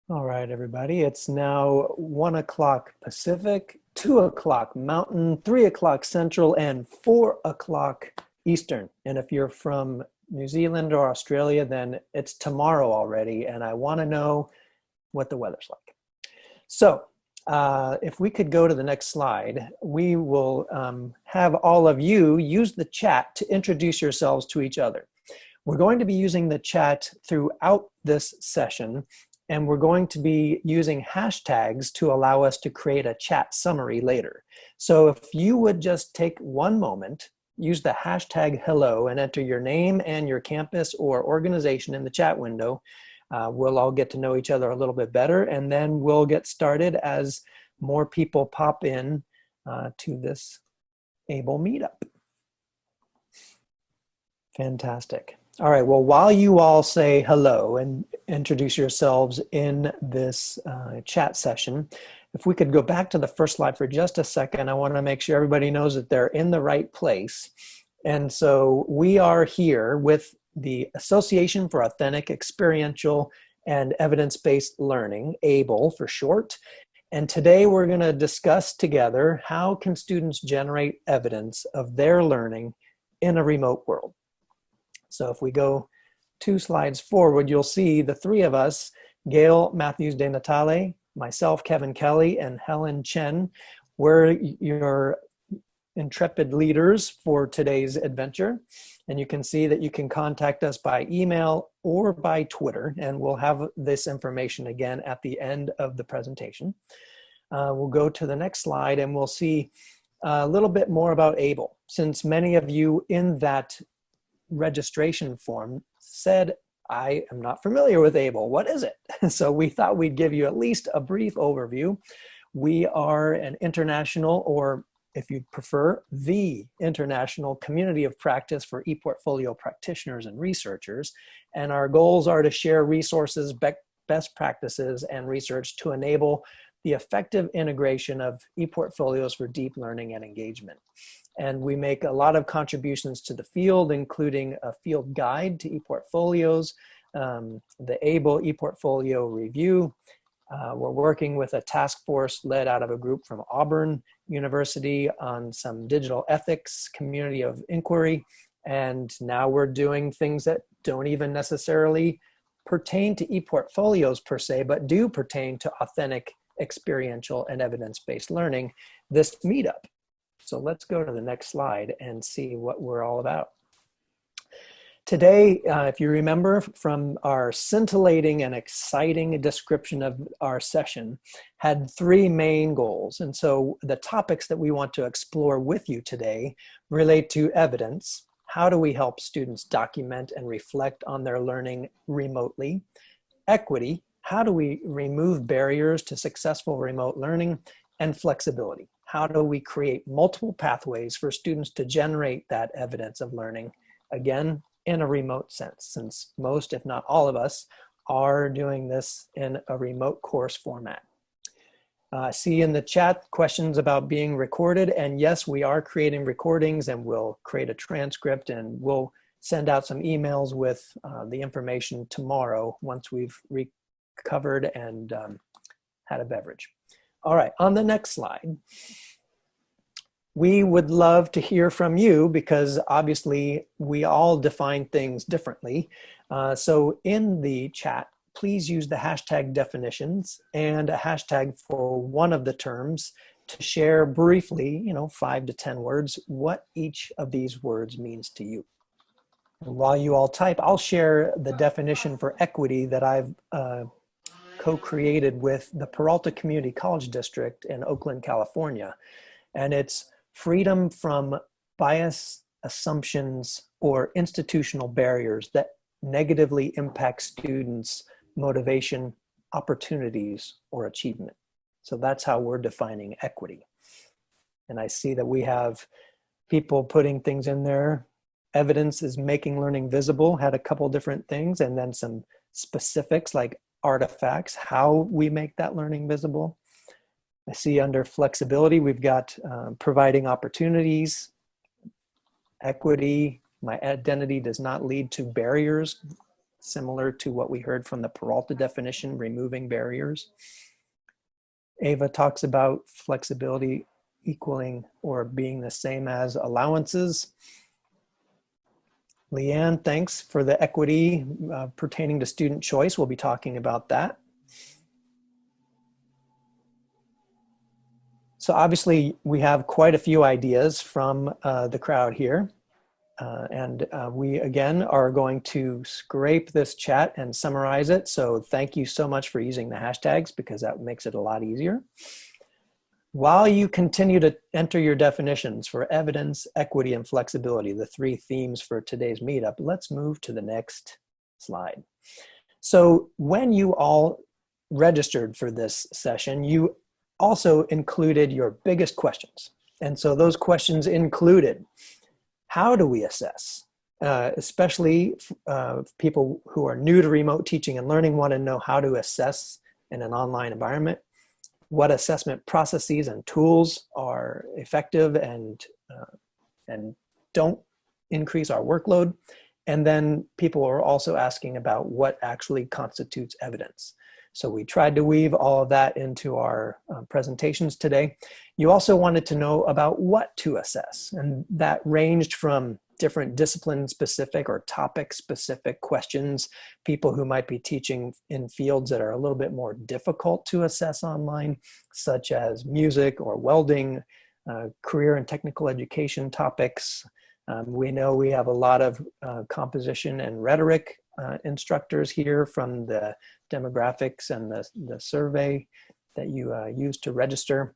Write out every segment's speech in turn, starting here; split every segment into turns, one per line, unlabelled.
All right, everybody. It's now 1 o'clock Pacific, 2 o'clock Mountain, 3 o'clock Central, and 4 o'clock Eastern. And if you're from New Zealand or Australia, then it's tomorrow already, and I want to know what the weather's like. So if we could go to the next slide, we will have all of you use the chat to introduce yourselves to each other. We're going to be using the chat throughout this session, and we're going to be using hashtags to allow us to create a chat summary later. So if you would just take one moment, use the hashtag hello and enter your name and your campus or organization in the chat window. We'll all get to know each other a little bit better, and then we'll get started as more people pop in to this AAEEBL meetup. Fantastic. All right, well, while you all say hello and introduce yourselves in this chat session, if we could go back to the first slide for just a second, I want to make sure everybody knows that they're in the right place. And so we are here with the Association for Authentic, Experiential, and Evidence-Based Learning, AAEEBL for short. And today we're going to discuss together how can students generate evidence of their learning in a remote world. So if we go 2 slides forward, you'll see the 3 of us, Gail, Matthews-DeNatale, myself, Kevin Kelly, and Helen, Chen. We're your intrepid leaders for today's adventure. And you can see that you can contact us by email or by Twitter, and we'll have this information again at the end of the presentation. We'll go to the next slide and we'll see a little bit more about AAEEBL. Since many of you in that registration form said, I am not familiar with AAEEBL. What is it? So we thought we'd give you at least a brief overview. We are an international, or if you prefer, the international community of practice for ePortfolio practitioners and researchers. And our goals are to share resources, best practices, and research to enable the effective integration of ePortfolios for deep learning and engagement. And we make a lot of contributions to the field, including a field guide to ePortfolios, the AAEEBL ePortfolio review. We're working with a task force led out of a group from Auburn University on some digital ethics, community of inquiry. And now we're doing things that don't even necessarily pertain to ePortfolios per se, but do pertain to authentic, experiential, and evidence-based learning, this meetup. So let's go to the next slide and see what we're all about. Today, if you remember from our scintillating and exciting description of our session, had 3 main goals. And so the topics that we want to explore with you today relate to evidence. How do we help students document and reflect on their learning remotely? Equity. How do we remove barriers to successful remote learning? And flexibility. How do we create multiple pathways for students to generate that evidence of learning, again, in a remote sense, since most, if not all of us, are doing this in a remote course format. See in the chat questions about being recorded, and yes, we are creating recordings, and we'll create a transcript, and we'll send out some emails with the information tomorrow once we've recovered and had a beverage. All right, on the next slide, we would love to hear from you because obviously we all define things differently. So in the chat, please use the hashtag definitions and a hashtag for one of the terms to share briefly, 5 to 10 words, what each of these words means to you. And while you all type, I'll share the definition for equity that I've co-created with the Peralta Community College District in Oakland, California. And it's freedom from bias, assumptions, or institutional barriers that negatively impact students' motivation, opportunities, or achievement. So that's how we're defining equity. And I see that we have people putting things in there. Evidence is making learning visible, had a couple different things, and then some specifics like artifacts, how we make that learning visible. I see under flexibility, we've got providing opportunities, equity, my identity does not lead to barriers, similar to what we heard from the Peralta definition, removing barriers. Ava talks about flexibility equaling or being the same as allowances. Leanne, thanks for the equity pertaining to student choice. We'll be talking about that. So obviously we have quite a few ideas from the crowd here. We again are going to scrape this chat and summarize it. So thank you so much for using the hashtags, because that makes it a lot easier. While you continue to enter your definitions for evidence, equity, and flexibility, the three themes for today's meetup, let's move to the next slide. So when you all registered for this session, you also included your biggest questions. And so those questions included, how do we assess? Especially people who are new to remote teaching and learning want to know how to assess in an online environment, what assessment processes and tools are effective and don't increase our workload. And then people are also asking about what actually constitutes evidence. So we tried to weave all of that into our presentations today. You also wanted to know about what to assess, and that ranged from different discipline-specific or topic-specific questions, people who might be teaching in fields that are a little bit more difficult to assess online, such as music or welding, career and technical education topics. We know we have a lot of composition and rhetoric instructors here from the demographics and the survey that you used to register.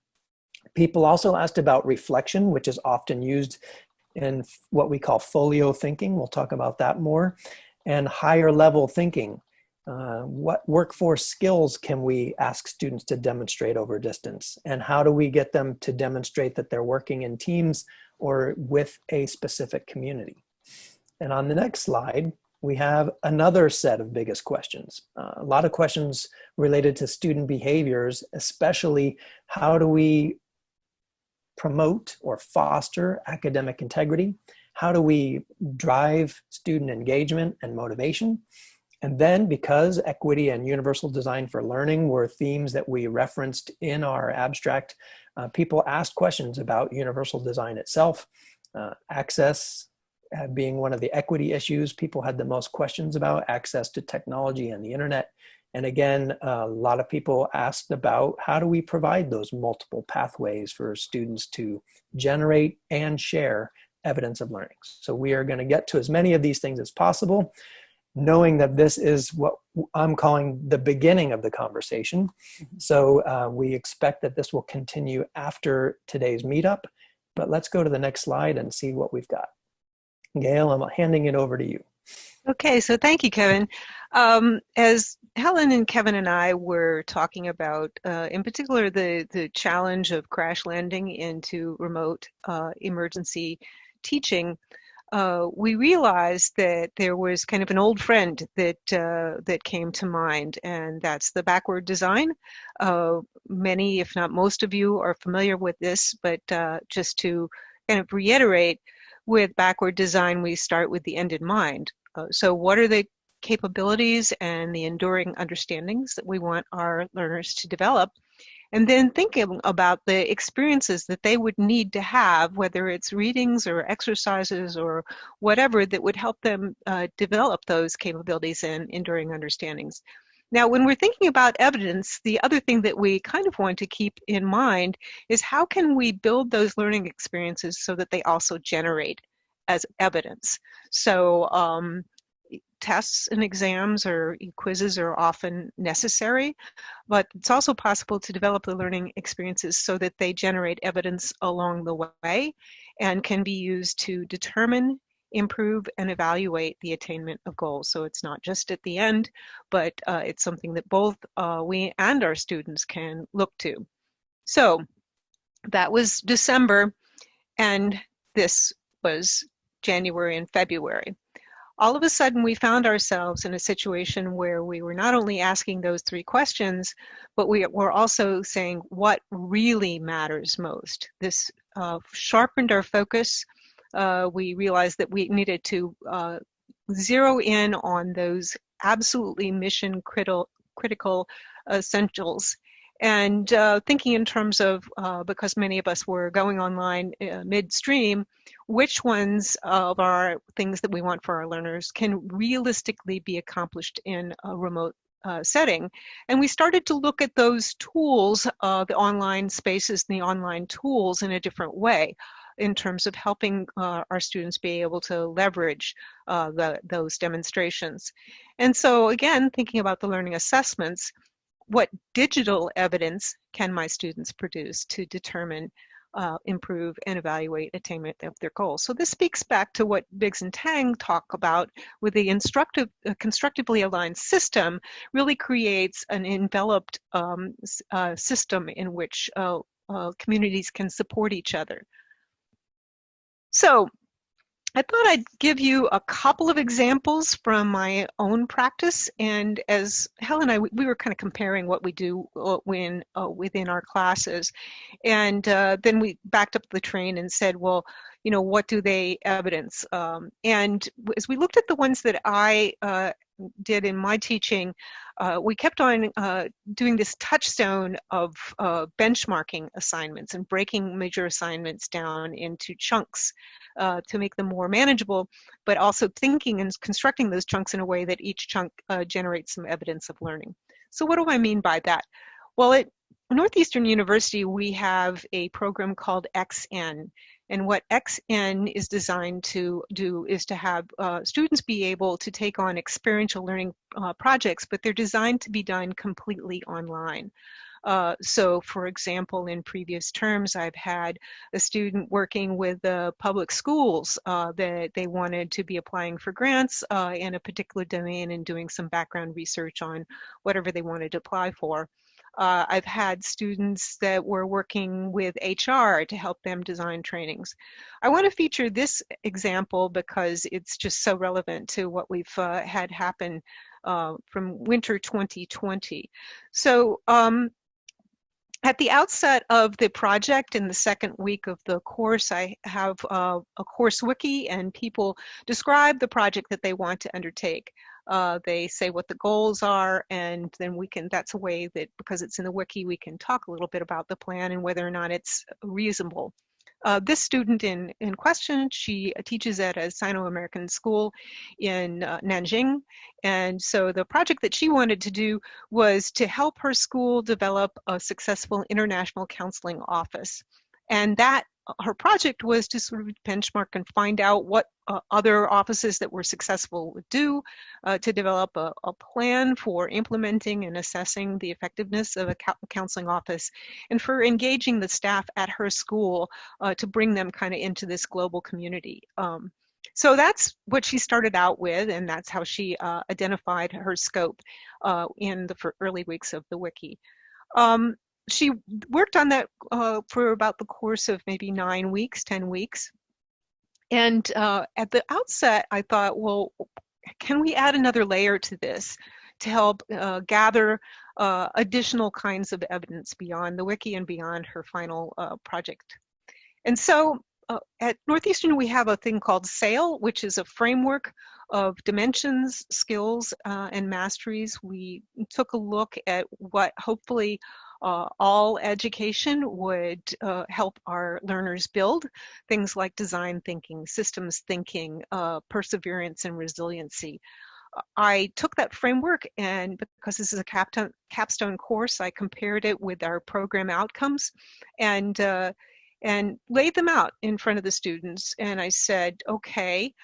People also asked about reflection, which is often used in what we call folio thinking. We'll talk about that more. And higher level thinking. What workforce skills can we ask students to demonstrate over distance? And how do we get them to demonstrate that they're working in teams or with a specific community? And on the next slide, we have another set of biggest questions. A lot of questions related to student behaviors, especially how do we promote or foster academic integrity? How do we drive student engagement and motivation? And then, because equity and universal design for learning were themes that we referenced in our abstract, people asked questions about universal design itself, access, being one of the equity issues people had the most questions about, access to technology and the internet. And again, a lot of people asked about how do we provide those multiple pathways for students to generate and share evidence of learning. So we are going to get to as many of these things as possible, knowing that this is what I'm calling the beginning of the conversation. So we expect that this will continue after today's meetup, but let's go to the next slide and see what we've got. Gail, I'm handing it over to you.
Okay, so thank you, Kevin. As Helen and Kevin and I were talking about, in particular, the challenge of crash landing into remote emergency teaching, we realized that there was kind of an old friend that came to mind, and that's the backward design. Many, if not most of you, are familiar with this, but just to kind of reiterate, with backward design, we start with the end in mind. So what are the capabilities and the enduring understandings that we want our learners to develop? And then thinking about the experiences that they would need to have, whether it's readings or exercises or whatever, that would help them develop those capabilities and enduring understandings. Now, when we're thinking about evidence, the other thing that we kind of want to keep in mind is how can we build those learning experiences so that they also generate as evidence. So tests and exams or quizzes are often necessary, but it's also possible to develop the learning experiences so that they generate evidence along the way and can be used to determine, improve, and evaluate the attainment of goals. So it's not just at the end, but it's something that both we and our students can look to. So that was December, and this was January and February. All of a sudden, we found ourselves in a situation where we were not only asking those three questions, but we were also saying what really matters most. This sharpened our focus. We realized that we needed to zero in on those absolutely mission critical essentials. And thinking in terms of, because many of us were going online midstream, which ones of our things that we want for our learners can realistically be accomplished in a remote setting. And we started to look at those tools, the online spaces and the online tools, in a different way in terms of helping our students be able to leverage those demonstrations. And so again, thinking about the learning assessments, what digital evidence can my students produce to determine, improve, and evaluate attainment of their goals? So this speaks back to what Biggs and Tang talk about with the constructively aligned system. Really creates an enveloped system in which communities can support each other. So I thought I'd give you a couple of examples from my own practice. And as Helen and I, we were kind of comparing what we do within our classes. And then we backed up the train and said, well, you know, what do they evidence? And as we looked at the ones that I did in my teaching, we kept on doing this touchstone of benchmarking assignments and breaking major assignments down into chunks to make them more manageable, but also thinking and constructing those chunks in a way that each chunk generates some evidence of learning. So what do I mean by that? Well, at Northeastern University, we have a program called XN. And what XN is designed to do is to have students be able to take on experiential learning projects, but they're designed to be done completely online. So for example, in previous terms, I've had a student working with the public schools that they wanted to be applying for grants in a particular domain and doing some background research on whatever they wanted to apply for. I've had students that were working with HR to help them design trainings. I want to feature this example because it's just so relevant to what we've had happen from winter 2020. So at the outset of the project, in the second week of the course, I have a course wiki, and people describe the project that they want to undertake. They say what the goals are, and then we can, that's a way that, because it's in the wiki, we can talk a little bit about the plan and whether or not it's reasonable. This student in question, she teaches at a Sino-American school in Nanjing. And so the project that she wanted to do was to help her school develop a successful international counseling office. And that her project was to sort of benchmark and find out what other offices that were successful would do to develop a plan for implementing and assessing the effectiveness of a counseling office, and for engaging the staff at her school to bring them kind of into this global community. So that's what she started out with, and that's how she identified her scope in the early weeks of the wiki. She worked on that for about the course of maybe 9 weeks, 10 weeks. And at the outset, I thought, well, can we add another layer to this to help gather additional kinds of evidence beyond the wiki and beyond her final project? And so at Northeastern, we have a thing called SAIL, which is a framework of dimensions, skills, and masteries. We took a look at what hopefully all education would help our learners build, things like design thinking, systems thinking, perseverance, and resiliency. I took that framework, and because this is a capstone course, I compared it with our program outcomes and laid them out in front of the students. And I said, okay,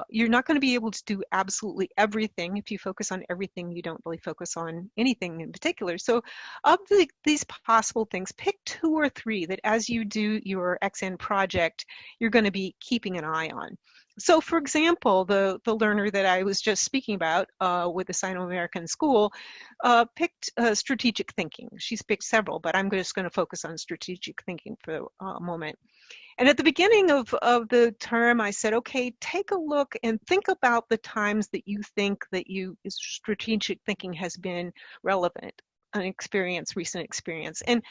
you're not going to be able to do absolutely everything. If you focus on everything, you don't really focus on anything in particular. So of these possible things, pick 2 or 3 that as you do your XN project, you're going to be keeping an eye on. So for example, the learner that I was just speaking about with the Sino-American school picked strategic thinking. She's picked several, but I'm just going to focus on strategic thinking for a moment. And at the beginning of the term, I said, okay, take a look and think about the times that you think that strategic thinking has been relevant, an experience, recent experience, and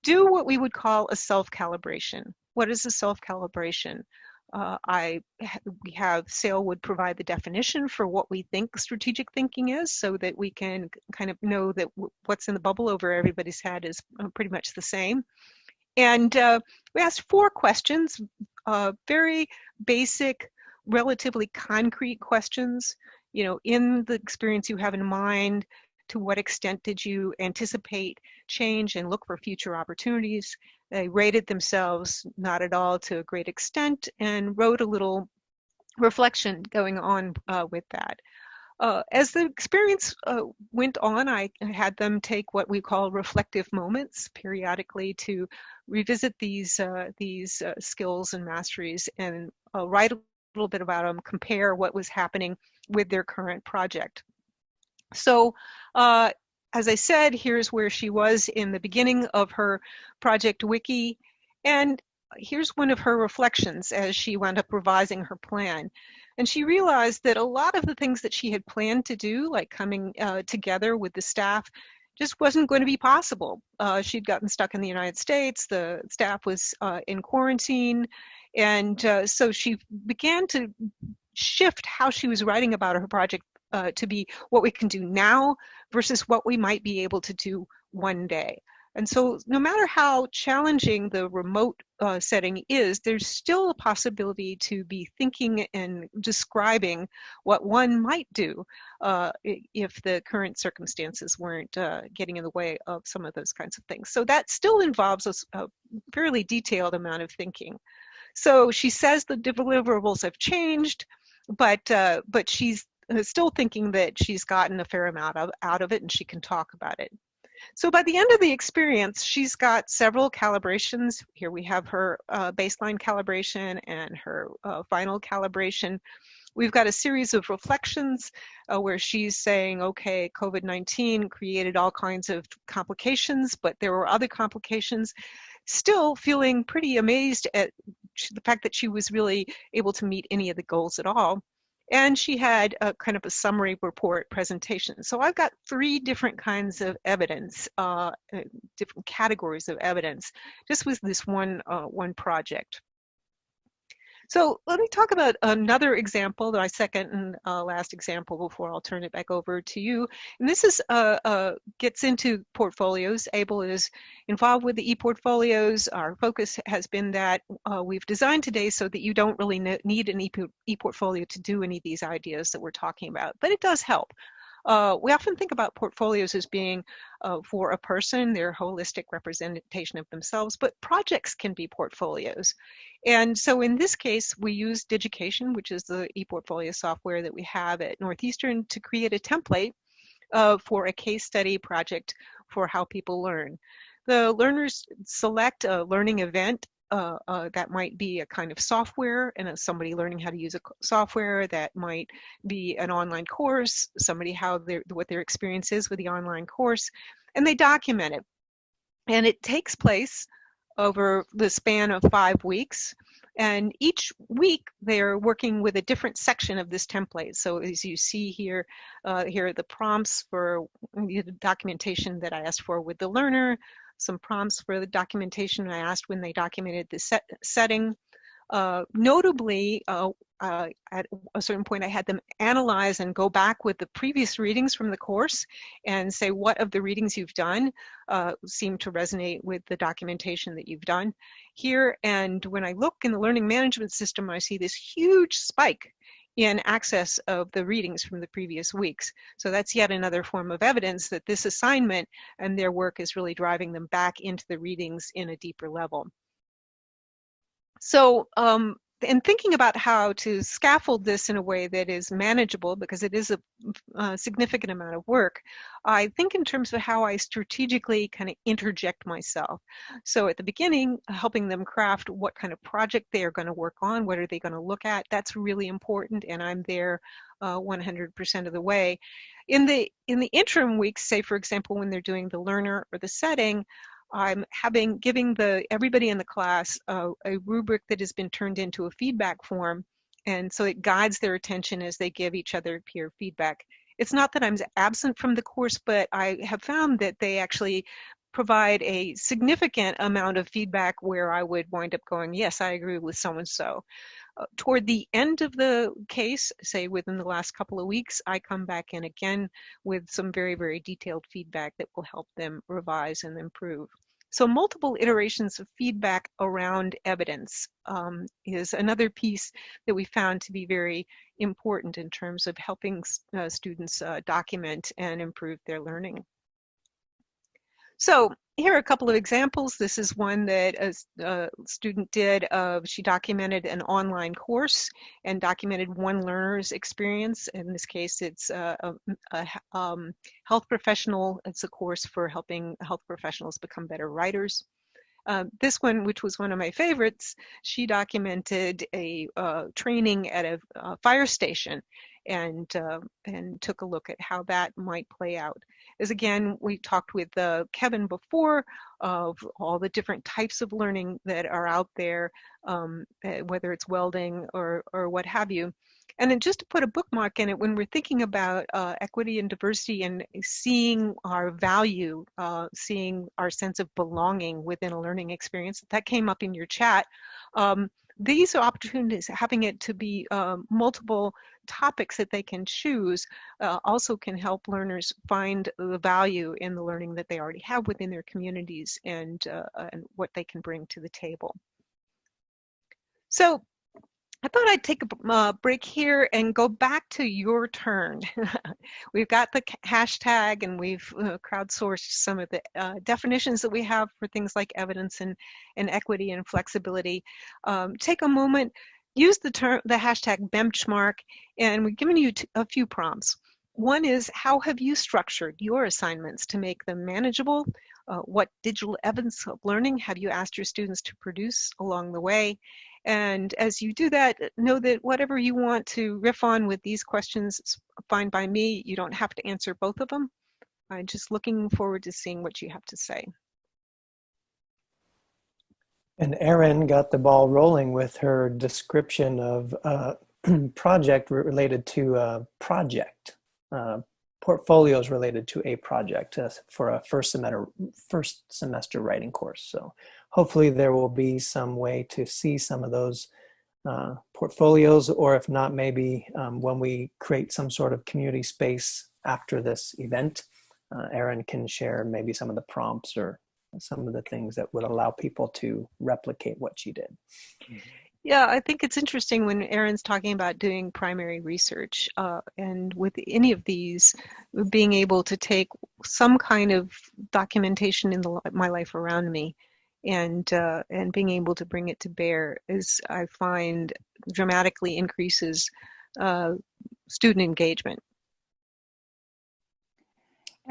do what we would call a self-calibration. What is a self-calibration? We have Sale would provide the definition for what we think strategic thinking is, so that we can kind of know that what's in the bubble over everybody's head is pretty much the same. And we asked 4 questions, very basic, relatively concrete questions. You know, in the experience you have in mind, to what extent did you anticipate change and look for future opportunities? They rated themselves not at all, to a great extent, and wrote a little reflection going on with that. As the experience went on, I had them take what we call reflective moments periodically to revisit these skills and masteries, and write a little bit about them, compare what was happening with their current project. So as I said, here's where she was in the beginning of her project wiki, and here's one of her reflections as she wound up revising her plan. And she realized that a lot of the things that she had planned to do, like coming together with the staff, just wasn't going to be possible. She'd gotten stuck in the United States, the staff was in quarantine, and so she began to shift how she was writing about her project to be what we can do now versus what we might be able to do one day. And so no matter how challenging the remote setting is, there's still a possibility to be thinking and describing what one might do if the current circumstances weren't getting in the way of some of those kinds of things. So that still involves a fairly detailed amount of thinking. So she says the deliverables have changed, but she's still thinking that she's gotten a fair amount out of it, and she can talk about it. So by the end of the experience, she's got several calibrations. Here we have her baseline calibration and her final calibration. We've got a series of reflections where she's saying, okay, COVID-19 created all kinds of complications, but there were other complications. Still feeling pretty amazed at the fact that she was really able to meet any of the goals at all. And she had a kind of a summary report presentation. So I've got 3 different kinds of evidence, different categories of evidence, just with this one project. So let me talk about another example, my second and last example, before I'll turn it back over to you. And this is gets into portfolios. AAEEBL is involved with the e-portfolios. Our focus has been that we've designed today so that you don't really need an e-portfolio to do any of these ideas that we're talking about, but it does help. We often think about portfolios as being for a person, their holistic representation of themselves, but projects can be portfolios. And so in this case, we use Digication, which is the e-portfolio software that we have at Northeastern, to create a template for a case study project for how people learn. The learners select a learning event that might be a kind of software, and somebody learning how to use a software. That might be an online course, somebody what their experience is with the online course, and they document it. And it takes place over the span of 5 weeks. And each week they're working with a different section of this template. So as you see here, here are the prompts for the documentation that I asked for with the learner, some prompts for the documentation I asked when they documented the setting. Notably, at a certain point, I had them analyze and go back with the previous readings from the course and say what of the readings you've done seem to resonate with the documentation that you've done here. And when I look in the learning management system, I see this huge spike in access of the readings from the previous weeks. So that's yet another form of evidence that this assignment and their work is really driving them back into the readings in a deeper level. So, in thinking about how to scaffold this in a way that is manageable, because it is a significant amount of work, I think in terms of how I strategically kind of interject myself. So at the beginning, helping them craft what kind of project they are going to work on, what are they going to look at, that's really important, and I'm there 100% of the way. In the interim weeks, say for example, when they're doing the learner or the setting, I'm giving everybody in the class a rubric that has been turned into a feedback form, and so it guides their attention as they give each other peer feedback. It's not that I'm absent from the course, but I have found that they actually provide a significant amount of feedback where I would wind up going, yes, I agree with so-and-so. Toward the end of the case, say within the last couple of weeks, I come back in again with some very, very detailed feedback that will help them revise and improve. So multiple iterations of feedback around evidence is another piece that we found to be very important in terms of helping students document and improve their learning. So here are a couple of examples. This is one that a student did. She documented an online course and documented one learner's experience. In this case, it's a health professional. It's a course for helping health professionals become better writers. This one, which was one of my favorites, she documented a training at a fire station and took a look at how that might play out. As again, we talked with Kevin before of all the different types of learning that are out there, whether it's welding or what have you. And then just to put a bookmark in it, when we're thinking about equity and diversity and seeing our value, seeing our sense of belonging within a learning experience, that came up in your chat. These are opportunities, having it to be multiple topics that they can choose, also can help learners find the value in the learning that they already have within their communities and what they can bring to the table. So I thought I'd take a break here and go back to your turn. We've got the hashtag and we've crowdsourced some of the definitions that we have for things like evidence and equity and flexibility. Take a moment, use the hashtag benchmark, and we've given you a few prompts. One is, how have you structured your assignments to make them manageable? What digital evidence of learning have you asked your students to produce along the way? And as you do that, know that whatever you want to riff on with these questions is fine by me. You don't have to answer both of them. I'm just looking forward to seeing what you have to say.
And Erin got the ball rolling with her description of a project related to a project, portfolios related to a project for a first semester writing course. So hopefully there will be some way to see some of those portfolios, or if not, maybe when we create some sort of community space after this event, Erin can share maybe some of the prompts or some of the things that would allow people to replicate what she did.
Yeah, I think it's interesting when Erin's talking about doing primary research, and with any of these, being able to take some kind of documentation in my life around me, and being able to bring it to bear, is, I find, dramatically increases student engagement.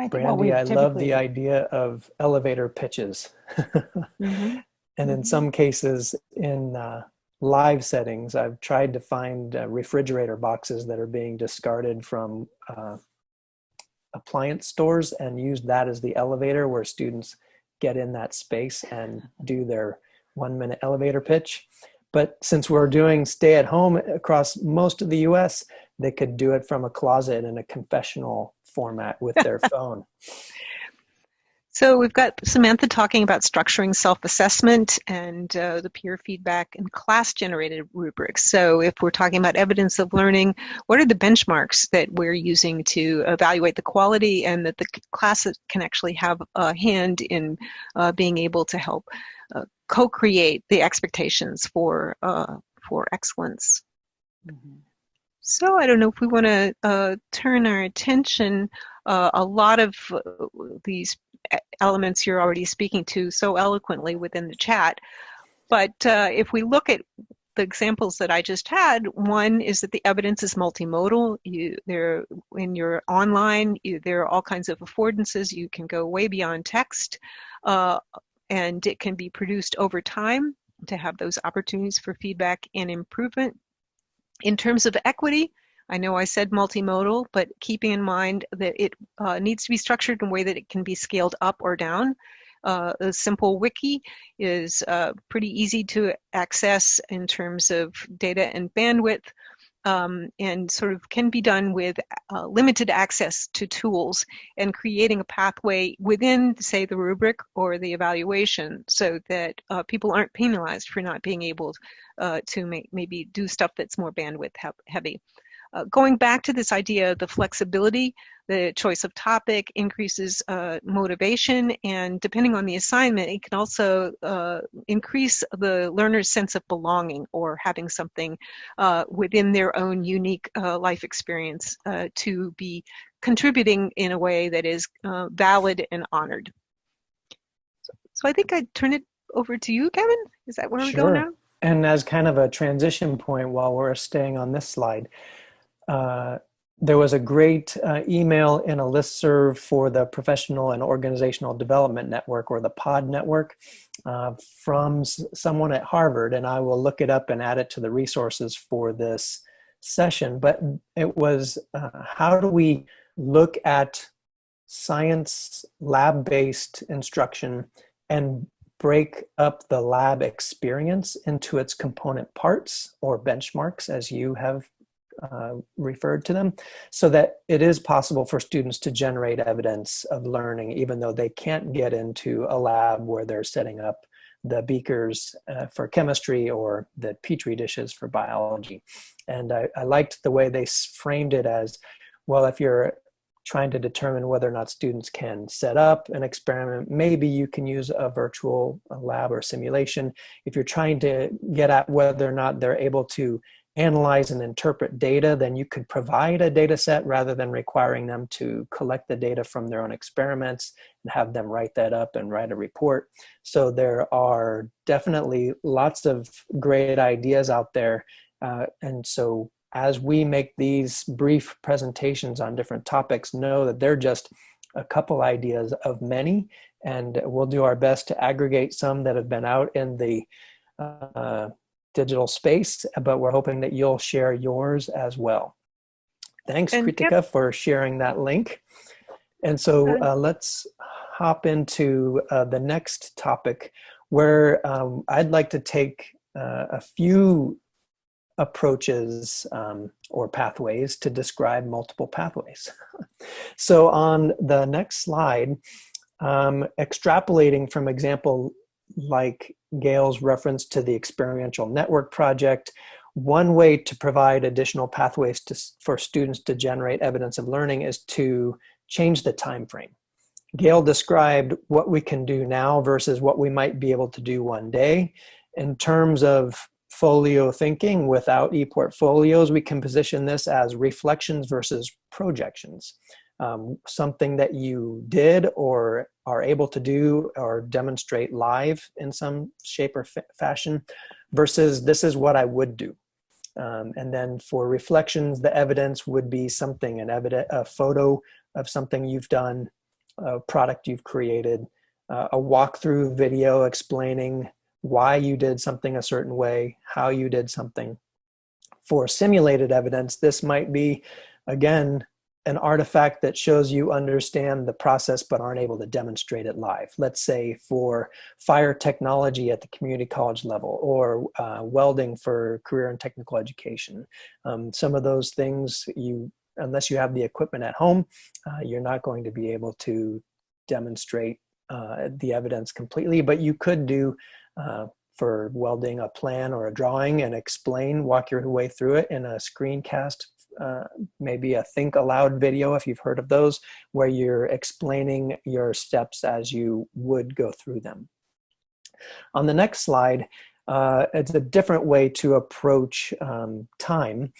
Brandy, I love the idea of elevator pitches. Mm-hmm. And in some cases, in live settings, I've tried to find refrigerator boxes that are being discarded from appliance stores and use that as the elevator where students get in that space and do their 1-minute elevator pitch. But since we're doing stay at home across most of the US, they could do it from a closet in a confessional format with their phone.
So we've got Samantha talking about structuring self-assessment and the peer feedback and class-generated rubrics. So if we're talking about evidence of learning, what are the benchmarks that we're using to evaluate the quality, and that the class can actually have a hand in being able to help co-create the expectations for excellence. Mm-hmm. So I don't know if we want to turn our attention. A lot of these elements you're already speaking to so eloquently within the chat. But if we look at the examples that I just had, one is that the evidence is multimodal. When you're online, there are all kinds of affordances. You can go way beyond text, and it can be produced over time to have those opportunities for feedback and improvement. In terms of equity, I know I said multimodal, but keeping in mind that it needs to be structured in a way that it can be scaled up or down. A simple wiki is pretty easy to access in terms of data and bandwidth, and sort of can be done with limited access to tools, and creating a pathway within, say, the rubric or the evaluation, so that people aren't penalized for not being able to maybe do stuff that's more bandwidth heavy. Going back to this idea of the flexibility, the choice of topic increases motivation, and depending on the assignment, it can also increase the learner's sense of belonging, or having something within their own unique life experience to be contributing in a way that is valid and honored. So I think I'd turn it over to you, Kevin. Is that where we go now?
And as kind of a transition point, while we're staying on this slide, there was a great email in a listserv for the Professional and Organizational Development Network, or the POD network, from someone at Harvard, and I will look it up and add it to the resources for this session. But it was, how do we look at science lab-based instruction and break up the lab experience into its component parts, or benchmarks, as you have referred to them, so that it is possible for students to generate evidence of learning, even though they can't get into a lab where they're setting up the beakers for chemistry or the petri dishes for biology. And I liked the way they framed it as, well, if you're trying to determine whether or not students can set up an experiment, maybe you can use a virtual lab or simulation. If you're trying to get at whether or not they're able to analyze and interpret data, then you could provide a data set rather than requiring them to collect the data from their own experiments and have them write that up and write a report. So there are definitely lots of great ideas out there. And so as we make these brief presentations on different topics, know that they're just a couple ideas of many, and we'll do our best to aggregate some that have been out in the digital space, but we're hoping that you'll share yours as well. Thanks, Kritika, for sharing that link. And so let's hop into the next topic, where I'd like to take a few approaches or pathways to describe multiple pathways. So on the next slide, extrapolating from example like Gail's reference to the experiential network project, one way to provide additional pathways for students to generate evidence of learning is to change the time frame. Gail described what we can do now versus what we might be able to do one day. In terms of folio thinking without e-portfolios, we can position this as reflections versus projections. Something that you did or are able to do or demonstrate live in some shape or fashion versus this is what I would do. And then for reflections, the evidence would be something, a photo of something you've done, a product you've created, a walkthrough video explaining why you did something a certain way, how you did something. For simulated evidence, this might be, again, an artifact that shows you understand the process but aren't able to demonstrate it live. Let's say for fire technology at the community college level, or welding for career and technical education. Some of those things, unless you have the equipment at home, you're not going to be able to demonstrate the evidence completely, but you could do for welding a plan or a drawing and walk your way through it in a screencast, maybe a think aloud video, if you've heard of those, where you're explaining your steps as you would go through them. On the next slide, it's a different way to approach time,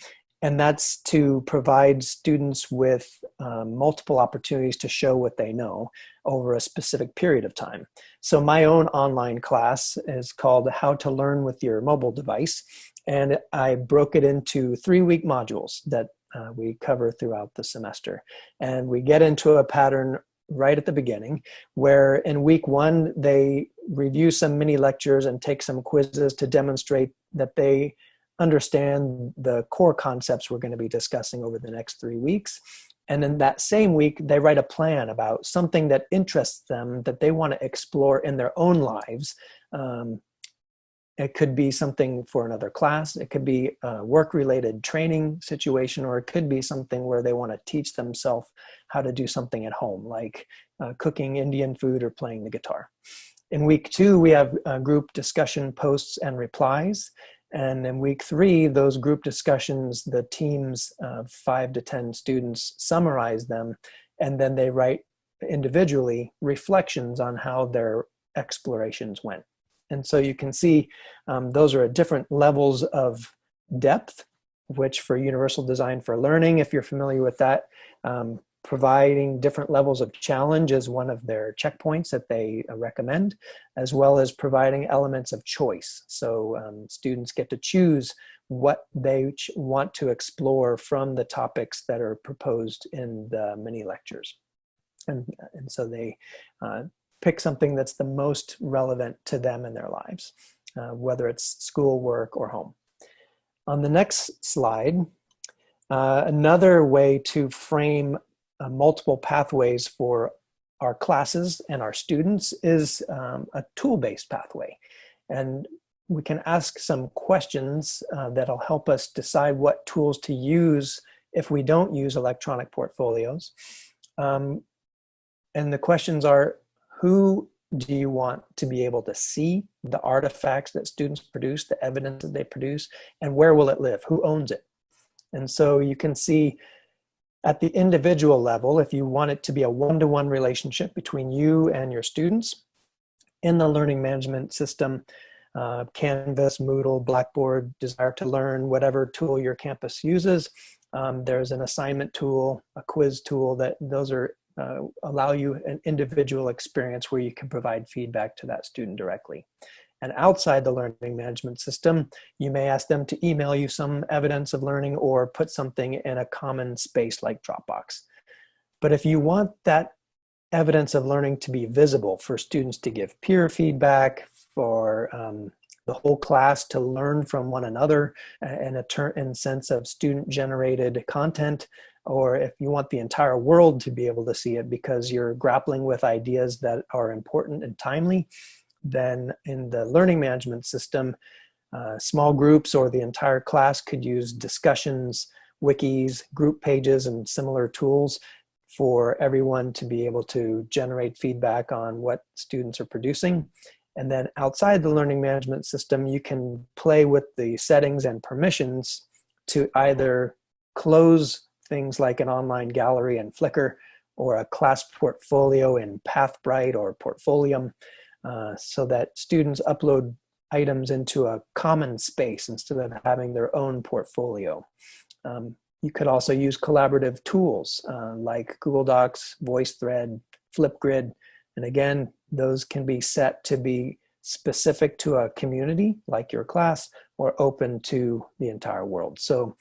and that's to provide students with multiple opportunities to show what they know over a specific period of time. So my own online class is called How to Learn with Your Mobile Device, and I broke it into 3-week modules that we cover throughout the semester. And we get into a pattern right at the beginning, where in week 1, they review some mini lectures and take some quizzes to demonstrate that they understand the core concepts we're going to be discussing over the next 3 weeks. And in that same week, they write a plan about something that interests them that they want to explore in their own lives. It could be something for another class. It could be a work-related training situation, or it could be something where they want to teach themselves how to do something at home, like cooking Indian food or playing the guitar. In week 2, we have group discussion posts and replies. And in week 3, those group discussions, the teams of 5 to 10 students summarize them, and then they write individually reflections on how their explorations went. And so you can see those are at different levels of depth, which for Universal Design for Learning, if you're familiar with that, providing different levels of challenge is one of their checkpoints that they recommend, as well as providing elements of choice. So students get to choose what they want to explore from the topics that are proposed in the mini lectures. And so they pick something that's the most relevant to them in their lives, whether it's school, work, or home. On the next slide, another way to frame multiple pathways for our classes and our students is a tool-based pathway. And we can ask some questions that'll help us decide what tools to use if we don't use electronic portfolios. And the questions are, who do you want to be able to see the artifacts that students produce, the evidence that they produce, and where will it live? Who owns it? And so you can see at the individual level, if you want it to be a one-to-one relationship between you and your students, in the learning management system, Canvas, Moodle, Blackboard, Desire to Learn, whatever tool your campus uses, there's an assignment tool, a quiz tool, that those are allow you an individual experience where you can provide feedback to that student directly. And outside the learning management system, you may ask them to email you some evidence of learning or put something in a common space like Dropbox. But if you want that evidence of learning to be visible for students to give peer feedback, for the whole class to learn from one another in a sense of student-generated content, or if you want the entire world to be able to see it because you're grappling with ideas that are important and timely, then in the learning management system, small groups or the entire class could use discussions, wikis, group pages, and similar tools for everyone to be able to generate feedback on what students are producing. And then outside the learning management system, you can play with the settings and permissions to either close things like an online gallery in Flickr or a class portfolio in Pathbright or Portfolium, so that students upload items into a common space instead of having their own portfolio. You could also use collaborative tools like Google Docs, VoiceThread, Flipgrid, and again, those can be set to be specific to a community like your class or open to the entire world. So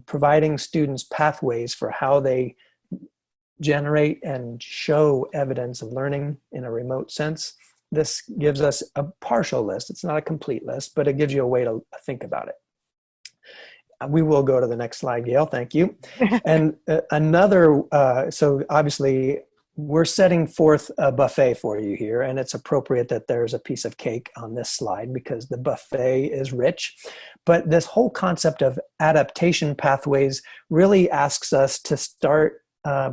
providing students pathways for how they generate and show evidence of learning in a remote sense. This gives us a partial list. It's not a complete list, but it gives you a way to think about it. We will go to the next slide, Gail. Thank you. And so obviously we're setting forth a buffet for you here, and it's appropriate that there's a piece of cake on this slide because the buffet is rich. But this whole concept of adaptation pathways really asks us to start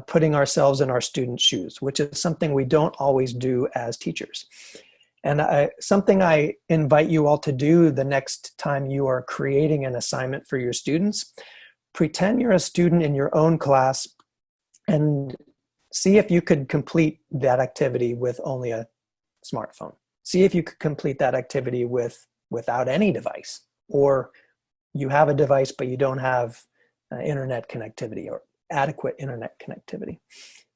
putting ourselves in our students' shoes, which is something we don't always do as teachers. And something I invite you all to do the next time you are creating an assignment for your students, pretend you're a student in your own class and see if you could complete that activity with only a smartphone. See if you could complete that activity without any device, or you have a device but you don't have internet connectivity or adequate internet connectivity.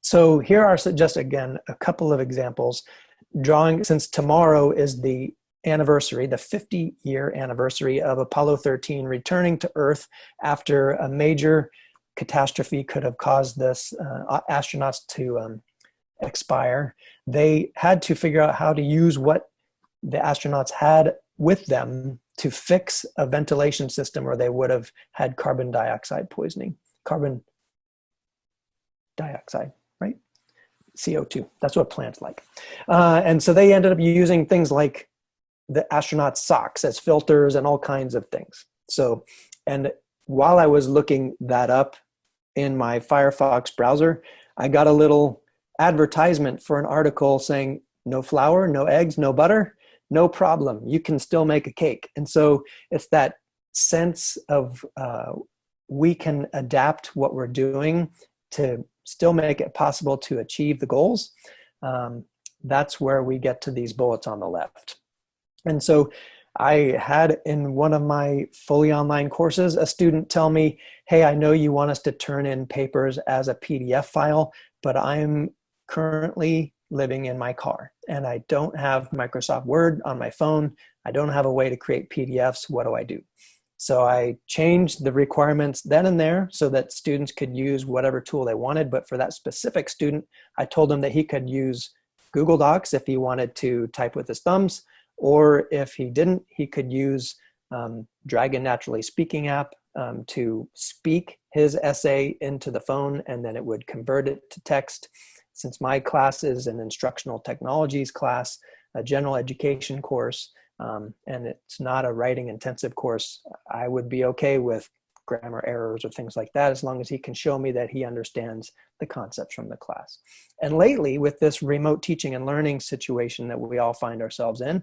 So here are just, again, a couple of examples. Since tomorrow is the anniversary, the 50-year anniversary of Apollo 13 returning to Earth after a major catastrophe could have caused this astronauts to expire. They had to figure out how to use what the astronauts had with them to fix a ventilation system, or they would have had carbon dioxide poisoning. Carbon dioxide, right? CO2, that's what plants like. And so they ended up using things like the astronauts' socks as filters and all kinds of things. So, and while I was looking that up in my Firefox browser, I got a little advertisement for an article saying no flour, no eggs, no butter, no problem. You can still make a cake. And so it's that sense of we can adapt what we're doing to still make it possible to achieve the goals. That's where we get to these bullets on the left. And so I had in one of my fully online courses, a student tell me, hey, I know you want us to turn in papers as a PDF file, but I'm currently living in my car and I don't have Microsoft Word on my phone. I don't have a way to create PDFs. What do I do? So I changed the requirements then and there so that students could use whatever tool they wanted. But for that specific student, I told him that he could use Google Docs if he wanted to type with his thumbs, or if he didn't, he could use Dragon Naturally Speaking app to speak his essay into the phone, and then it would convert it to text. Since my class is an instructional technologies class, a general education course, and it's not a writing intensive course, I would be okay with grammar errors or things like that, as long as he can show me that he understands the concepts from the class. And lately, with this remote teaching and learning situation that we all find ourselves in,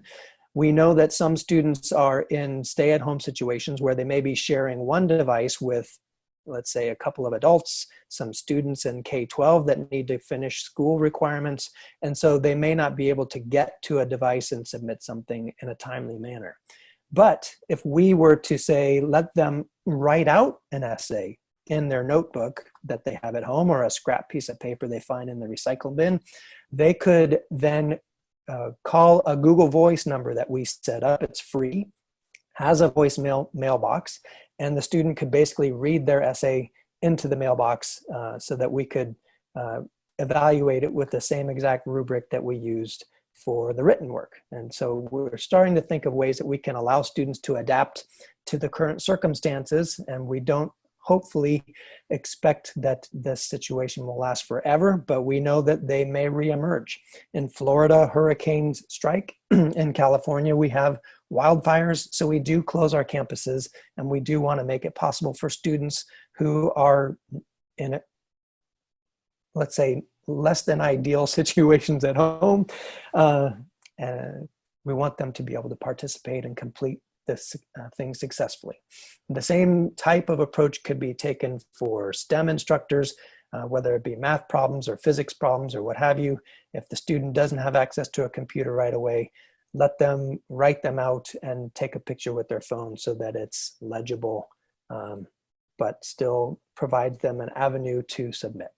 we know that some students are in stay-at-home situations where they may be sharing one device with, let's say, a couple of adults, some students in K-12 that need to finish school requirements, and so they may not be able to get to a device and submit something in a timely manner. But if we were to say, let them write out an essay in their notebook that they have at home or a scrap piece of paper they find in the recycle bin, they could then call a Google Voice number that we set up. It's free, has a voicemail mailbox, and the student could basically read their essay into the mailbox so that we could evaluate it with the same exact rubric that we used for the written work. And so we're starting to think of ways that we can allow students to adapt to the current circumstances, and we don't hopefully expect that this situation will last forever, but we know that they may reemerge. In Florida, hurricanes strike. In California, we have wildfires, so we do close our campuses, and we do want to make it possible for students who are in, let's say, less than ideal situations at home. And we want them to be able to participate and complete this thing successfully. The same type of approach could be taken for STEM instructors, whether it be math problems or physics problems or what have you. If the student doesn't have access to a computer right away, let them write them out and take a picture with their phone so that it's legible, but still provides them an avenue to submit.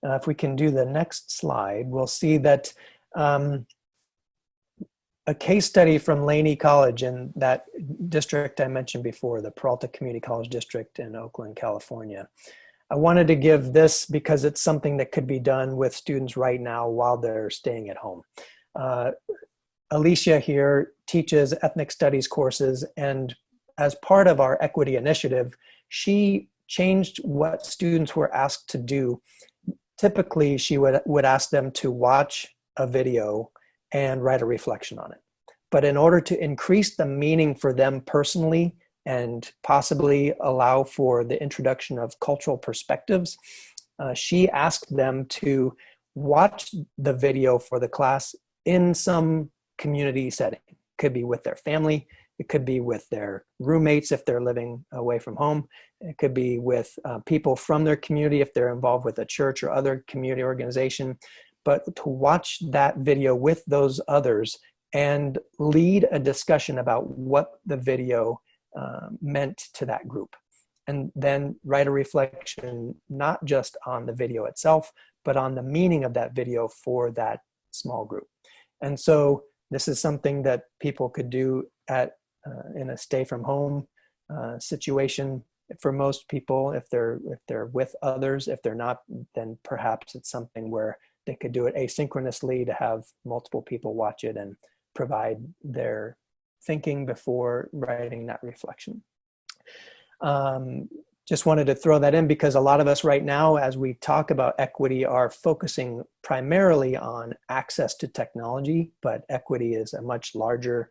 If we can do the next slide, we'll see that a case study from Laney College in that district I mentioned before, the Peralta Community College District in Oakland, California. I wanted to give this because it's something that could be done with students right now while they're staying at home. Alicia here teaches ethnic studies courses, and as part of our equity initiative, she changed what students were asked to do. Typically, she would ask them to watch a video and write a reflection on it. But in order to increase the meaning for them personally and possibly allow for the introduction of cultural perspectives, she asked them to watch the video for the class in some community setting. It could be with their family. It could be with their roommates if they're living away from home. It could be with people from their community if they're involved with a church or other community organization. But to watch that video with those others and lead a discussion about what the video meant to that group. And then write a reflection, not just on the video itself, but on the meaning of that video for that small group. And so this is something that people could do in a stay from home situation. For most people, if they're with others. If they're not, then perhaps it's something where they could do it asynchronously to have multiple people watch it and provide their thinking before writing that reflection. just wanted to throw that in because a lot of us right now, as we talk about equity, are focusing primarily on access to technology, but equity is a much larger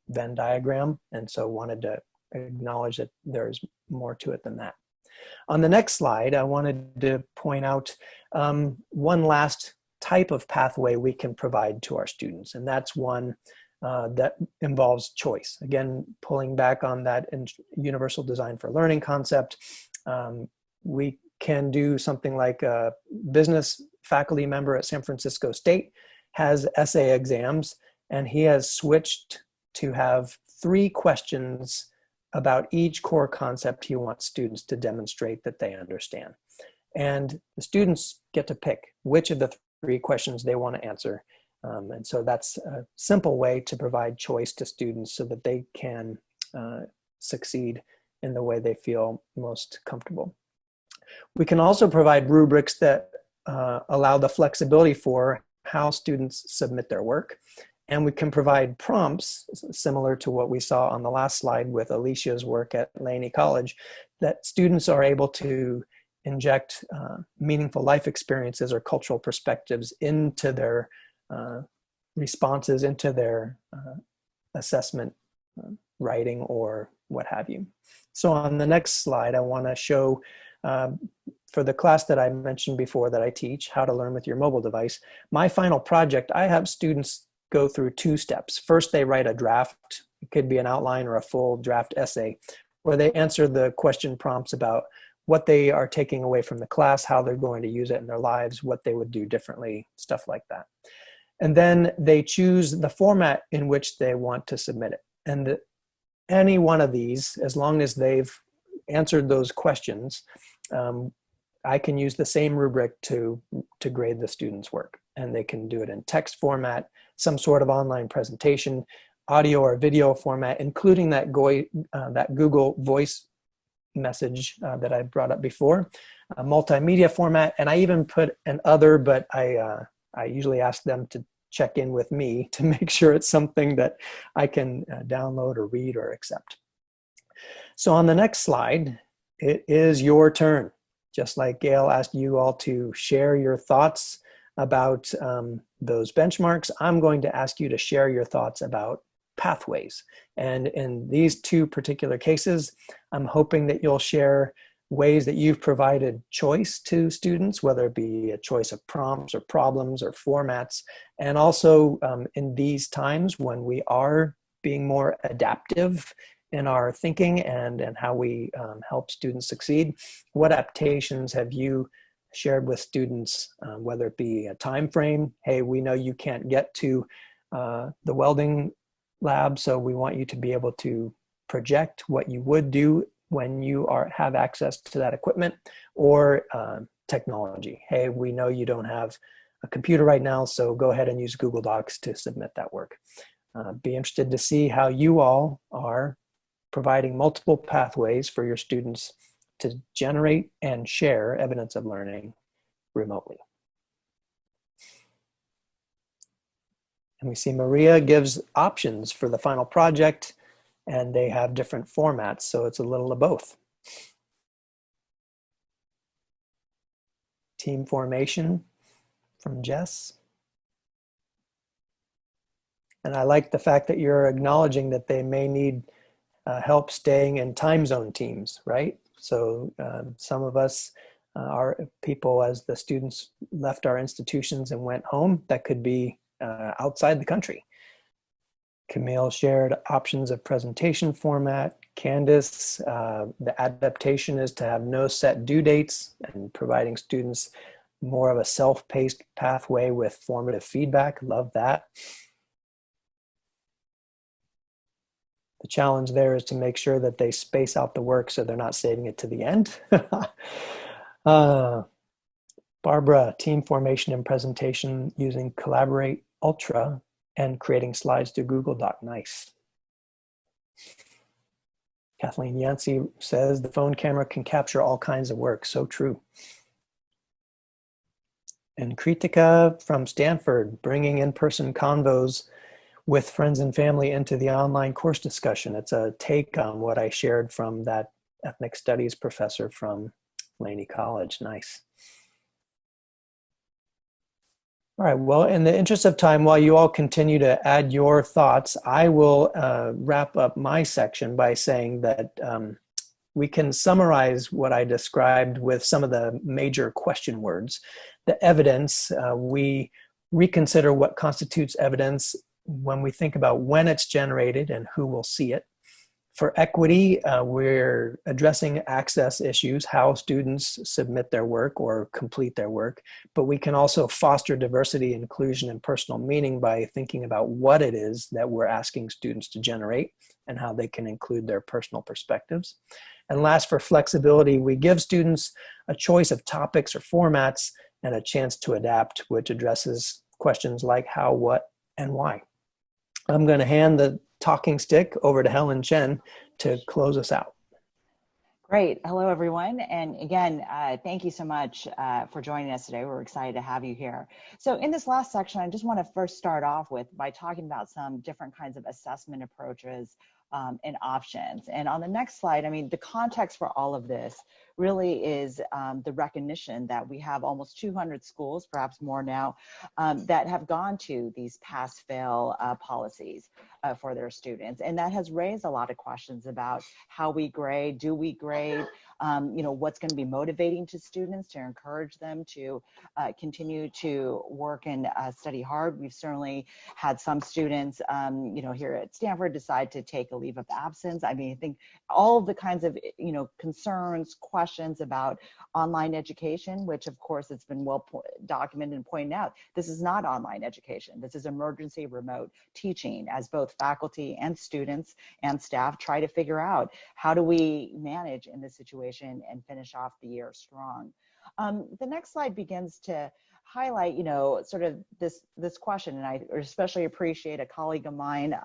Venn diagram. And so wanted to acknowledge that there's more to it than that. On the next slide, I wanted to point out one last type of pathway we can provide to our students, and that's one that involves choice. Again, pulling back on that universal design for learning concept, we can do something like a business faculty member at San Francisco State has essay exams, and he has switched to have 3 questions about each core concept he wants students to demonstrate that they understand. And the students get to pick which of the 3 questions they want to answer. And so that's a simple way to provide choice to students so that they can succeed in the way they feel most comfortable. We can also provide rubrics that allow the flexibility for how students submit their work. And we can provide prompts, similar to what we saw on the last slide with Alicia's work at Laney College, that students are able to inject meaningful life experiences or cultural perspectives into their responses, into their assessment writing or what have you. So on the next slide, I want to show for the class that I mentioned before that I teach, How to Learn with Your Mobile Device, my final project, I have students go through 2 steps. First, they write a draft. It could be an outline or a full draft essay where they answer the question prompts about what they are taking away from the class, how they're going to use it in their lives, what they would do differently, stuff like that. And then they choose the format in which they want to submit it. And any one of these, as long as they've answered those questions, I can use the same rubric to grade the student's work. And they can do it in text format, some sort of online presentation, audio or video format, including that Google Voice message that I brought up before, a multimedia format, and I even put an other, but I usually ask them to check in with me to make sure it's something that I can download or read or accept. So on the next slide, it is your turn. Just like Gail asked you all to share your thoughts about those benchmarks, I'm going to ask you to share your thoughts about pathways. And in these 2 particular cases, I'm hoping that you'll share ways that you've provided choice to students, whether it be a choice of prompts or problems or formats. And also in these times when we are being more adaptive in our thinking and how we help students succeed, what adaptations have you shared with students, whether it be a time frame? Hey, we know you can't get to the welding lab, so we want you to be able to project what you would do when you have access to that equipment, or technology. Hey, we know you don't have a computer right now, so go ahead and use Google Docs to submit that work. Be interested to see how you all are providing multiple pathways for your students to generate and share evidence of learning remotely. And we see Maria gives options for the final project, and they have different formats, so it's a little of both. Team formation from Jess. And I like the fact that you're acknowledging that they may need help staying in time zone teams, right? So some of us are people, as the students left our institutions and went home, that could be outside the country. Camille shared options of presentation format. Candace, the adaptation is to have no set due dates and providing students more of a self-paced pathway with formative feedback. Love that. The challenge there is to make sure that they space out the work so they're not saving it to the end. Barbara, team formation and presentation using Collaborate Ultra and creating slides through Google Doc. Nice. Kathleen Yancey says the phone camera can capture all kinds of work. So true. And Kritika from Stanford, bringing in-person convos with friends and family into the online course discussion. It's a take on what I shared from that ethnic studies professor from Laney College. Nice. All right, well, in the interest of time, while you all continue to add your thoughts, I will wrap up my section by saying that we can summarize what I described with some of the major question words. The evidence, we reconsider what constitutes evidence when we think about when it's generated and who will see it. For equity, we're addressing access issues, how students submit their work or complete their work, but we can also foster diversity, inclusion, and personal meaning by thinking about what it is that we're asking students to generate and how they can include their personal perspectives. And last, for flexibility, we give students a choice of topics or formats and a chance to adapt, which addresses questions like how, what, and why. I'm going to hand the talking stick over to Helen Chen to close us out.
Great. Hello, everyone. And again, thank you so much for joining us today. We're excited to have you here. So in this last section, I just want to first start off by talking about some different kinds of assessment approaches and options. And on the next slide, I mean, the context for all of this really is the recognition that we have almost 200 schools, perhaps more now, that have gone to these pass-fail policies for their students. And that has raised a lot of questions about how we grade, do we grade, what's going to be motivating to students to encourage them to continue to work and study hard. We've certainly had some students, here at Stanford decide to take a leave of absence. I mean, I think all of the kinds of, concerns, questions about online education, which of course it's been well documented and pointed out, this is not online education. This is emergency remote teaching as both faculty and students and staff try to figure out how do we manage in this situation and finish off the year strong. The next slide begins to highlight, sort of this question, and I especially appreciate a colleague of mine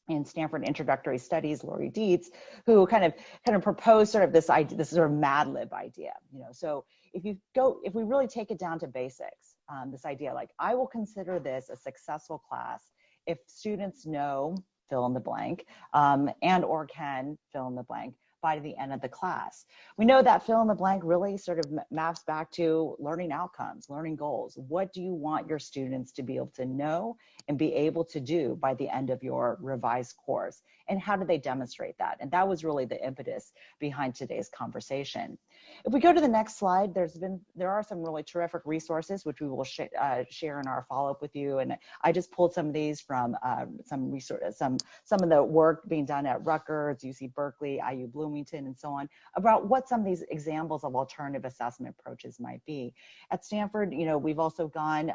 in Stanford Introductory Studies, Lori Dietz, who kind of proposed sort of this idea, this sort of Mad Lib idea. So if we really take it down to basics, this idea like I will consider this a successful class if students know fill in the blank and or can fill in the blank by the end of the class. We know that fill in the blank really sort of maps back to learning outcomes, learning goals. What do you want your students to be able to know and be able to do by the end of your revised course? And how do they demonstrate that? And that was really the impetus behind today's conversation. If we go to the next slide, there are some really terrific resources which we will share in our follow-up with you. And I just pulled some of these from some of the work being done at Rutgers, UC Berkeley, IU Bloomington, and so on, about what some of these examples of alternative assessment approaches might be. At Stanford, we've also gone,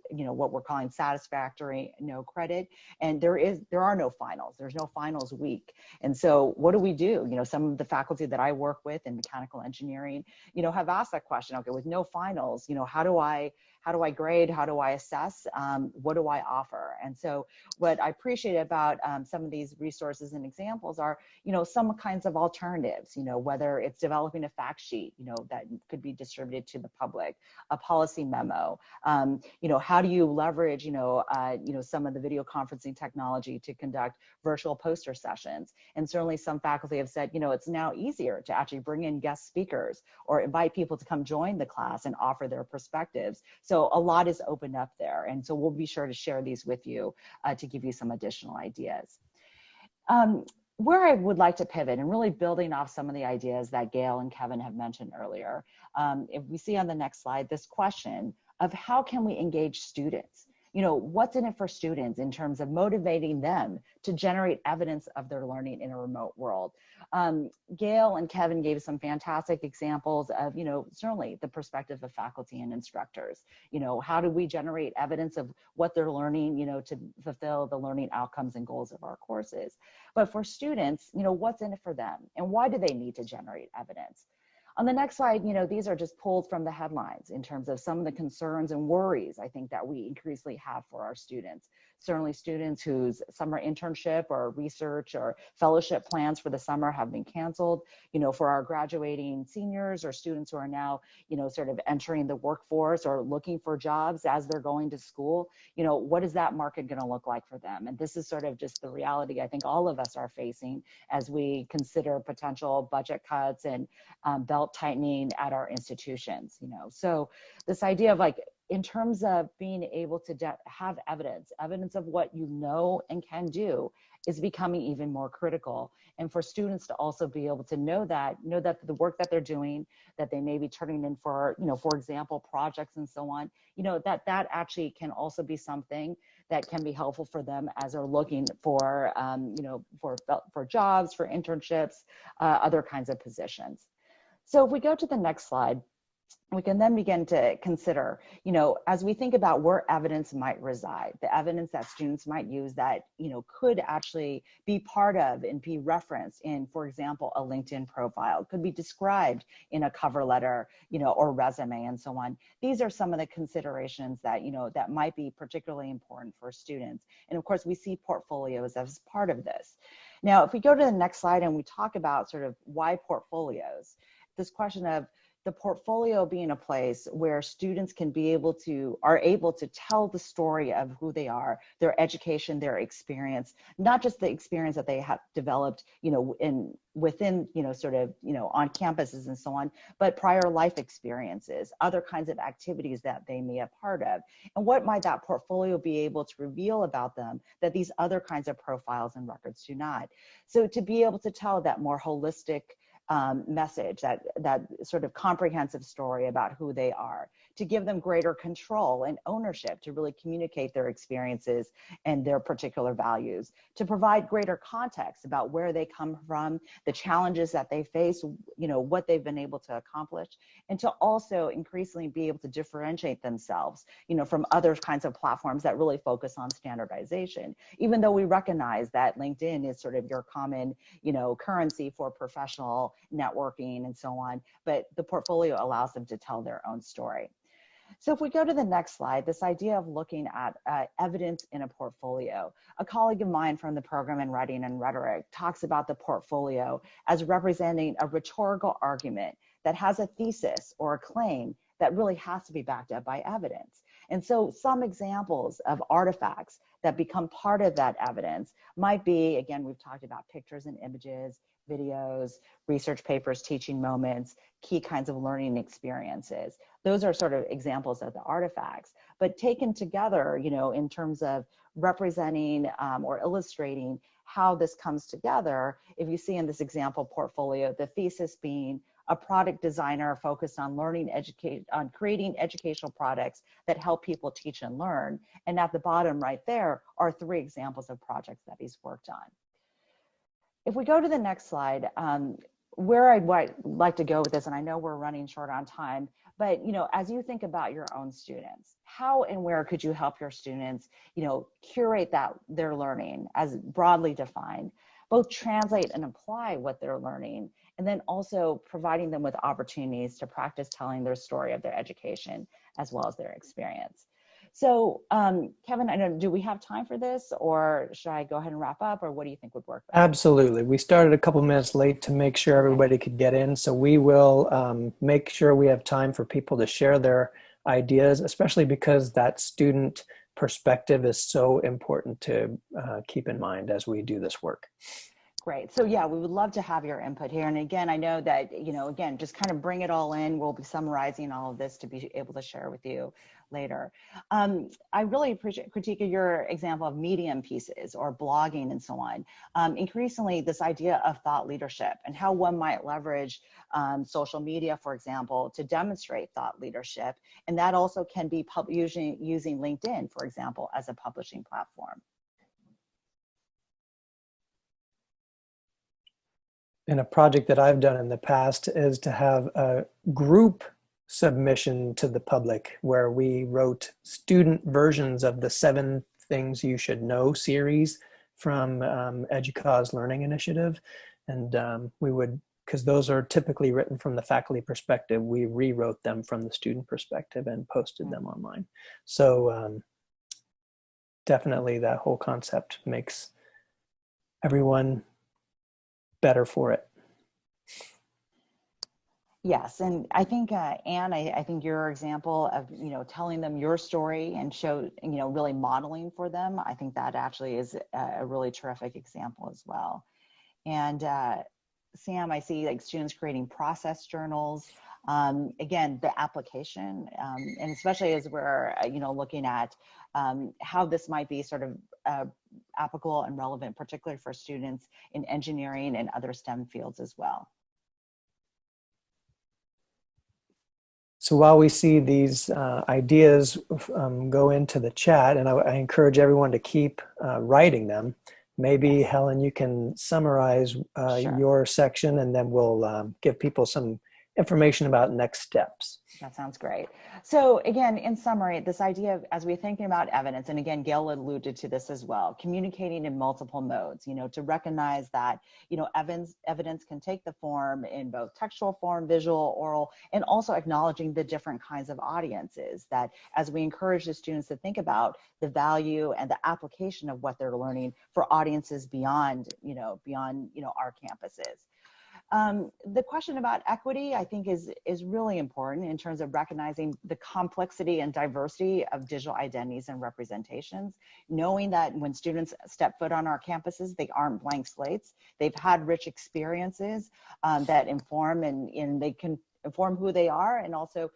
what we're calling satisfactory, no credit, and there are no finals. There's no finals week. And so what do we do? Some of the faculty that I work with in mechanical engineering, have asked that question, okay, with no finals, how do I grade? How do I assess? What do I offer? And so what I appreciate about some of these resources and examples are, some kinds of alternatives, whether it's developing a fact sheet, that could be distributed to the public, a policy memo, how do you leverage, some of the video conferencing technology to conduct virtual poster sessions. And certainly some faculty have said, it's now easier to actually bring in guest speakers or invite people to come join the class and offer their perspectives. So a lot is opened up there. And so we'll be sure to share these with you to give you some additional ideas. Where I would like to pivot and really building off some of the ideas that Gail and Kevin have mentioned earlier, if we see on the next slide, this question of how can we engage students? What's in it for students in terms of motivating them to generate evidence of their learning in a remote world? Gail and Kevin gave some fantastic examples of, certainly the perspective of faculty and instructors. How do we generate evidence of what they're learning, to fulfill the learning outcomes and goals of our courses? But for students, what's in it for them? And why do they need to generate evidence? On the next slide, these are just pulled from the headlines in terms of some of the concerns and worries I think that we increasingly have for our students. Certainly students whose summer internship or research or fellowship plans for the summer have been canceled, for our graduating seniors or students who are now, sort of entering the workforce or looking for jobs as they're going to school, what is that market going to look like for them? And this is sort of just the reality I think all of us are facing as we consider potential budget cuts and belt tightening at our institutions, So this idea of like, in terms of being able to have evidence of what you know and can do is becoming even more critical. And for students to also be able to know that the work that they're doing, that they may be turning in for, for example, projects and so on, that actually can also be something that can be helpful for them as they're looking for, for jobs, for internships, other kinds of positions. So if we go to the next slide, we can then begin to consider, as we think about where evidence might reside, the evidence that students might use that, could actually be part of and be referenced in, for example, a LinkedIn profile, could be described in a cover letter, or resume and so on. These are some of the considerations that, that might be particularly important for students. And of course, we see portfolios as part of this. Now, if we go to the next slide and we talk about sort of why portfolios, this question of the portfolio being a place where students are able to tell the story of who they are, their education, their experience, not just the experience that they have developed, within, on campuses and so on, but prior life experiences, other kinds of activities that they may have part of. And what might that portfolio be able to reveal about them that these other kinds of profiles and records do not? So to be able to tell that more holistic message, that sort of comprehensive story about who they are, to give them greater control and ownership to really communicate their experiences and their particular values, to provide greater context about where they come from, the challenges that they face, what they've been able to accomplish, and to also increasingly be able to differentiate themselves, from other kinds of platforms that really focus on standardization, even though we recognize that LinkedIn is sort of your common, currency for professional networking and so on, but the portfolio allows them to tell their own story. So if we go to the next slide, this idea of looking at evidence in a portfolio, a colleague of mine from the program in Writing and Rhetoric talks about the portfolio as representing a rhetorical argument that has a thesis or a claim that really has to be backed up by evidence. And so some examples of artifacts that become part of that evidence might be, again, we've talked about pictures and images, videos, research papers, teaching moments, key kinds of learning experiences. Those are sort of examples of the artifacts, but taken together, in terms of representing or illustrating how this comes together. If you see in this example portfolio, the thesis being a product designer focused on on creating educational products that help people teach and learn. And at the bottom right there are 3 examples of projects that he's worked on. If we go to the next slide, where I'd like to go with this, and I know we're running short on time, but as you think about your own students, how and where could you help your students, curate their learning as broadly defined, both translate and apply what they're learning, and then also providing them with opportunities to practice telling their story of their education as well as their experience. So Kevin, I know, do we have time for this, or should I go ahead and wrap up, or what do you think would work best?
Absolutely. We started a couple minutes late to make sure everybody could get in. So we will make sure we have time for people to share their ideas, especially because that student perspective is so important to keep in mind as we do this work.
Great. So yeah, we would love to have your input here. And again, I know that, again, just kind of bring it all in. We'll be summarizing all of this to be able to share with you later. I really appreciate Kritika, your example of Medium pieces or blogging and so on. Increasingly, this idea of thought leadership and how one might leverage social media, for example, to demonstrate thought leadership. And that also can be using LinkedIn, for example, as a publishing platform.
And a project that I've done in the past is to have a group submission to the public where we wrote student versions of the 7 Things You Should Know series from EDUCAUSE Learning Initiative. And we would because those are typically written from the faculty perspective. We rewrote them from the student perspective and posted them online. So definitely that whole concept makes everyone better for it.
Yes, and I think Anne, I think your example of telling them your story and really modeling for them, I think that actually is a really terrific example as well. And Sam, I see like students creating process journals. Again, the application, and especially as we're looking at how this might be sort of applicable and relevant, particularly for students in engineering and other STEM fields as well.
So while we see these ideas go into the chat, and I encourage everyone to keep writing them, maybe Helen, you can summarize
Sure.
your section, and then we'll give people some information about next steps.
That sounds great. So again, in summary, this idea of, as we're thinking about evidence, and again, Gail alluded to this as well, communicating in multiple modes, to recognize that, evidence can take the form in both textual form, visual, oral, and also acknowledging the different kinds of audiences that as we encourage the students to think about the value and the application of what they're learning for audiences beyond our campuses. The question about equity, I think, is really important in terms of recognizing the complexity and diversity of digital identities and representations, knowing that when students step foot on our campuses, they aren't blank slates. They've had rich experiences that inform and they can inform who they are, and also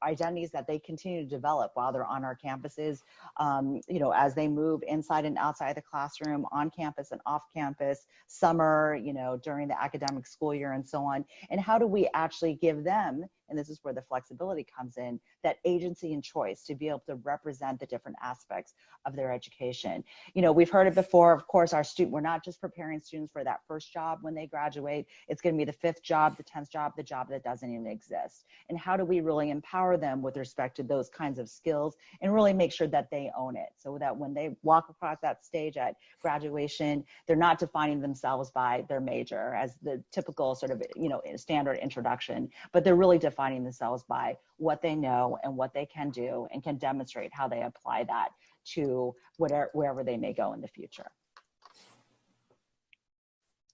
identities that they continue to develop while they're on our campuses, as they move inside and outside the classroom, on campus and off campus, summer, during the academic school year and so on. And how do we actually give them, and this is where the flexibility comes in, that agency and choice to be able to represent the different aspects of their education. We've heard it before, of course, we're not just preparing students for that first job when they graduate. It's going to be the 5th job, the 10th job, the job that doesn't even exist. And how do we really empower them with respect to those kinds of skills and really make sure that they own it, so that when they walk across that stage at graduation, they're not defining themselves by their major as the typical sort of, standard introduction, but they're really defining themselves by what they know and what they can do and can demonstrate how they apply that to wherever they may go in the future.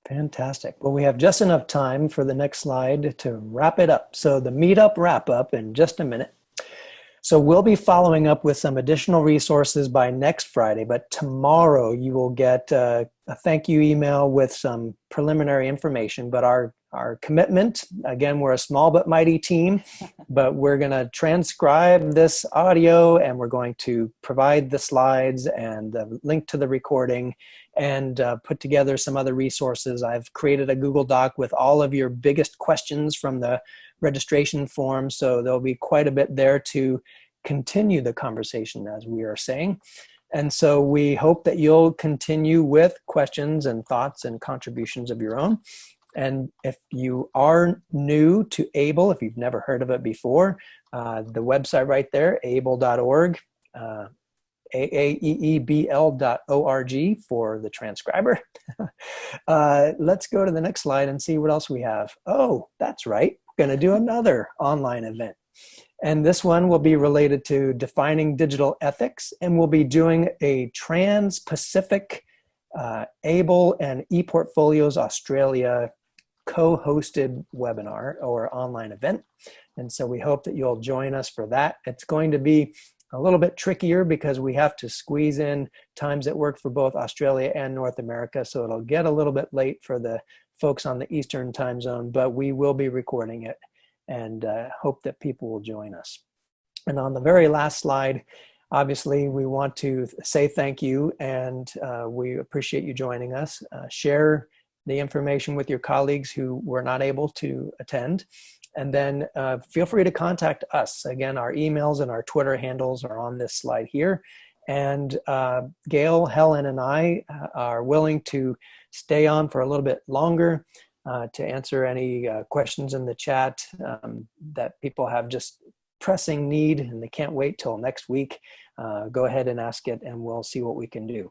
Fantastic. Well, we have just enough time for the next slide to wrap it up. So the meetup wrap up in just a minute. So we'll be following up with some additional resources by next Friday, but tomorrow you will get a thank you email with some preliminary information. But our commitment, again, we're a small but mighty team, but we're going to transcribe this audio and we're going to provide the slides and the link to the recording and put together some other resources. I've created a Google Doc with all of your biggest questions from the registration form, so there'll be quite a bit there to continue the conversation, as we are saying. And so we hope that you'll continue with questions and thoughts and contributions of your own. And if you are new to AAEEBL, if you've never heard of it before, the website right there, aaebl.org, AAEEBL.org for the transcriber. Let's go to the next slide and see what else we have. Oh, that's right. We're going to do another online event. And this one will be related to defining digital ethics, and we'll be doing a Trans-Pacific AAEEBL and ePortfolios Australia co-hosted webinar or online event. And so we hope that you'll join us for that. It's going to be a little bit trickier because we have to squeeze in times that work for both Australia and North America. So it'll get a little bit late for the folks on the Eastern time zone, but we will be recording it and hope that people will join us. And on the very last slide, obviously we want to say thank you and we appreciate you joining us. Share the information with your colleagues who were not able to attend. And then feel free to contact us. Again, our emails and our Twitter handles are on this slide here. And Gail, Helen, and I are willing to stay on for a little bit longer to answer any questions in the chat that people have just pressing need and they can't wait till next week. Go ahead and ask it and we'll see what we can do.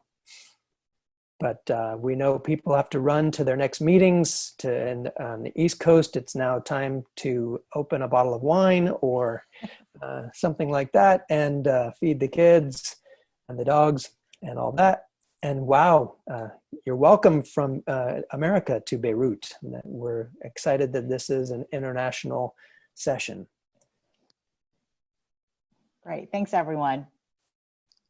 But we know people have to run to their next meetings. And on the East Coast, it's now time to open a bottle of wine or something like that, and feed the kids and the dogs and all that. And wow, you're welcome from America to Beirut. We're excited that this is an international session.
Great, thanks everyone.